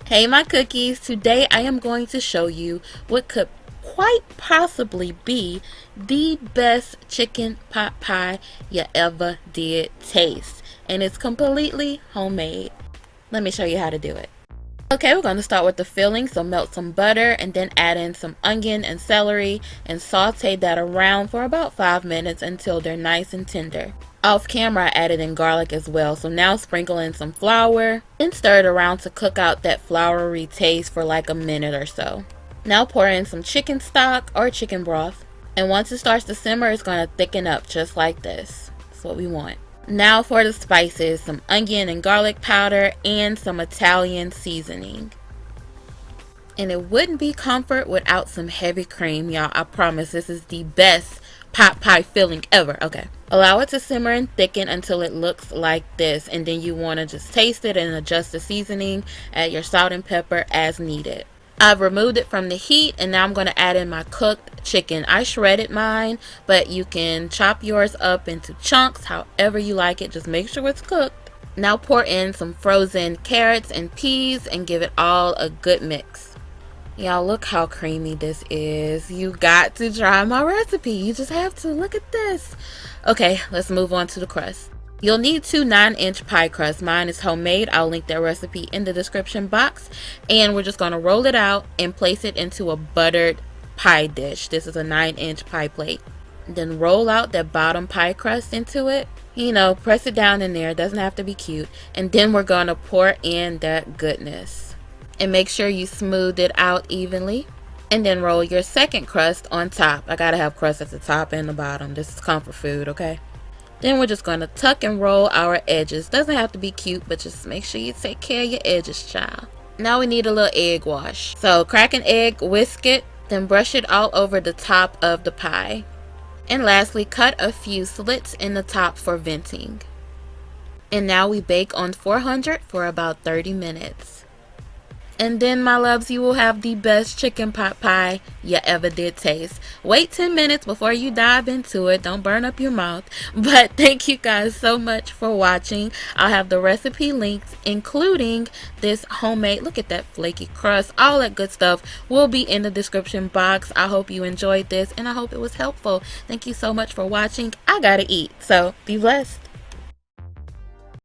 Hey my cookies, today I am going to show you what could quite possibly be the best chicken pot pie you ever did taste. And it's completely homemade. Let me show you how to do it. Okay, we're going to start with the filling. So melt some butter and then add in some onion and celery and saute that around for about 5 minutes until they're nice and tender. Off camera, I added in garlic as well. So now sprinkle in some flour and stir it around to cook out that floury taste for like a minute or so. Now pour in some chicken stock or chicken broth. And once it starts to simmer, it's going to thicken up just like this. That's what we want. Now for the spices, some onion and garlic powder and some Italian seasoning. And it wouldn't be comfort without some heavy cream, y'all. I promise this is the best pot pie filling ever. Okay. Allow it to simmer and thicken until it looks like this. And then you want to just taste it and adjust the seasoning. Add your salt and pepper as needed. I've removed it from the heat and now I'm going to add in my cooked chicken. I shredded mine, but you can chop yours up into chunks however you like it. Just make sure it's cooked. Now pour in some frozen carrots and peas and give it all a good mix. Y'all, look how creamy this is. You got to try my recipe. You just have to. Look at this. Okay, let's move on to the crust. You'll need 2 9-inch pie crusts. Mine is homemade. I'll link that recipe in the description box. And we're just going to roll it out and place it into a buttered pie dish. This is a 9-inch pie plate. Then roll out that bottom pie crust into it. You know, press it down in there. It doesn't have to be cute. And then we're going to pour in that goodness. And make sure you smooth it out evenly. And then roll your second crust on top. I gotta have crust at the top and the bottom. This is comfort food, okay? Then we're just going to tuck and roll our edges. Doesn't have to be cute, but just make sure you take care of your edges, child. Now we need a little egg wash. So crack an egg, whisk it, then brush it all over the top of the pie. And lastly, cut a few slits in the top for venting. And now we bake on 400 for about 30 minutes. And then, my loves, you will have the best chicken pot pie you ever did taste. Wait 10 minutes before you dive into it. Don't burn up your mouth. But thank you guys so much for watching. I'll have the recipe links, including this homemade, look at that flaky crust, all that good stuff will be in the description box. I hope you enjoyed this and I hope it was helpful. Thank you so much for watching. I gotta eat, so be blessed.